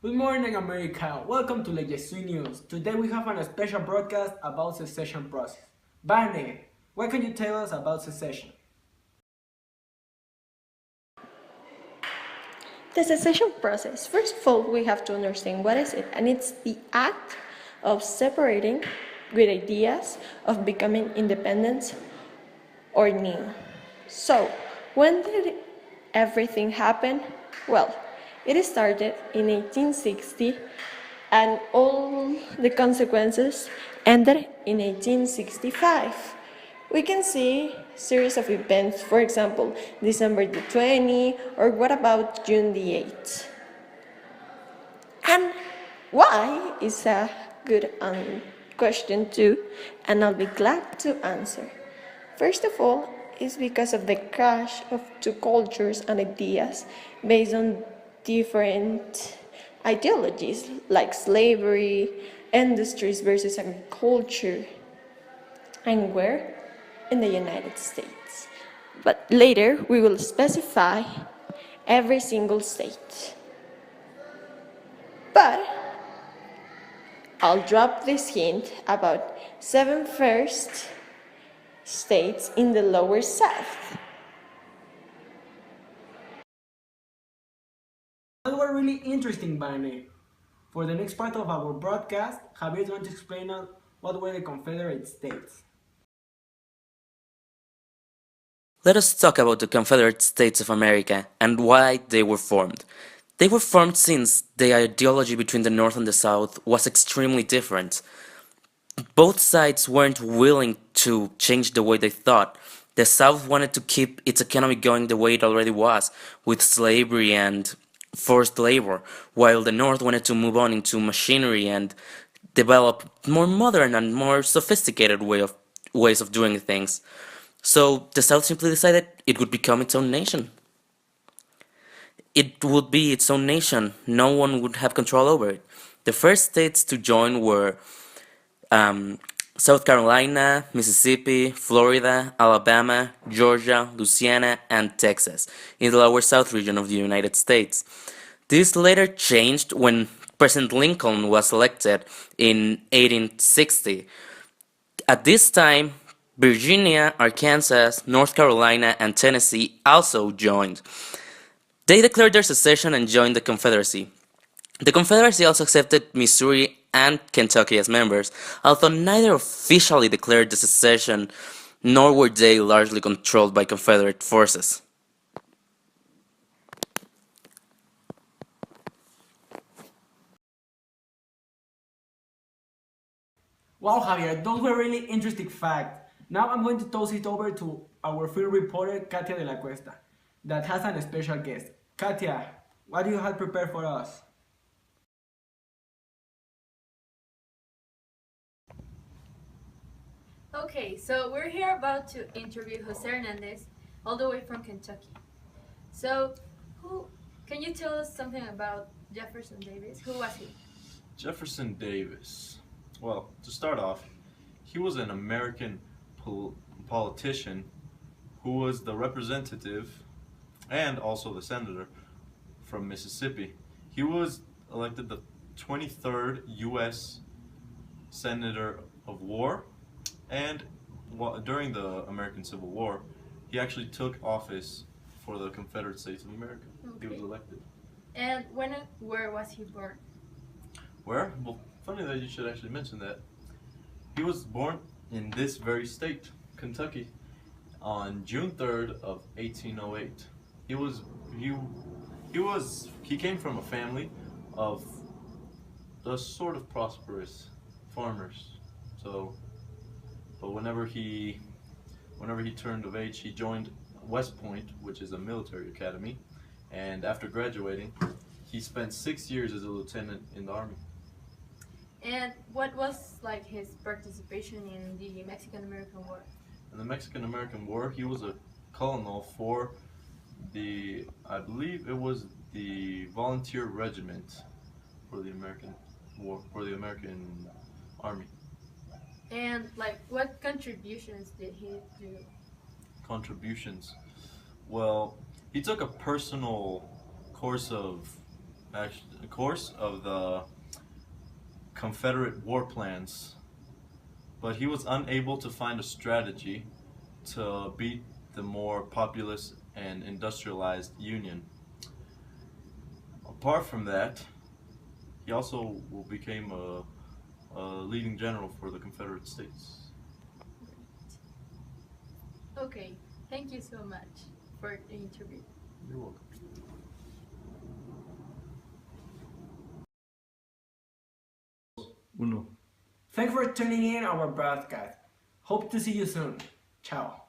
Good morning, America. Welcome to Suis News. Today we have a special broadcast about secession process. Vanessa, what can you tell us about secession? The secession process. First of all, we have to understand what is it, and it's the act of separating with ideas of becoming independent or new. So, when did everything happen? Well, it started in 1860 and all the consequences ended in 1865. We can see series of events, for example, December the 20th, or what about June the 8th? And why is a good question too, and I'll be glad to answer. First of all, it's because of the clash of two cultures and ideas based on different ideologies like slavery, industries versus agriculture, and where? In the United States. But later we will specify every single state. But I'll drop this hint about 7 first states in the lower south. That was really interesting, Vanessa. For the next part of our broadcast, Javier is going to explain us what were the Confederate States. Let us talk about the Confederate States of America and why they were formed. They were formed since the ideology between the North and the South was extremely different. Both sides weren't willing to change the way they thought. The South wanted to keep its economy going the way it already was, with slavery and forced labor, while the North wanted to move on into machinery and develop more modern and more sophisticated ways of doing things. So the South simply decided it would become its own nation. It would be its own nation. No one would have control over it. The first states to join were South Carolina, Mississippi, Florida, Alabama, Georgia, Louisiana, and Texas, in the lower south region of the United States. This later changed when President Lincoln was elected in 1860. At this time, Virginia, Arkansas, North Carolina, and Tennessee also joined. They declared their secession and joined the Confederacy. The Confederacy also accepted Missouri and Kentucky as members, although neither officially declared the secession, nor were they largely controlled by Confederate forces. Wow, Javier, those were really interesting facts. Now I'm going to toss it over to our field reporter, Kathia de la Cuesta, that has a special guest. Kathia, what do you have prepared for us? Okay, so we're here about to interview Jose Hernandez, all the way from Kentucky. So, who can you tell us something about Jefferson Davis? Who was he? Jefferson Davis. Well, to start off, he was an American politician who was the representative and also the senator from Mississippi. He was elected the 23rd U.S. Senator of War, and during the American Civil War, he actually took office for the Confederate States of America. He was elected. And when and where was he born? Where? Well, funny that you should actually mention that. He was born in this very state, Kentucky, on June 3rd of 1808. He came from a family of the sort of prosperous farmers. So, but whenever he turned of age, he joined West Point, which is a military academy, and after graduating, he spent 6 years as a lieutenant in the army. And what was like his participation in the Mexican-American War? In the Mexican-American War, he was a colonel for I believe it was the volunteer regiment for the American War, for the American Army. And like what contributions did he do? Contributions. Well, he took a personal course of course of the Confederate war plans, but he was unable to find a strategy to beat the more populous and industrialized Union. Apart from that, he also became a leading general for the Confederate States. Okay, thank you so much for the interview. You're welcome. Thanks for tuning in our broadcast. Hope to see you soon. Ciao.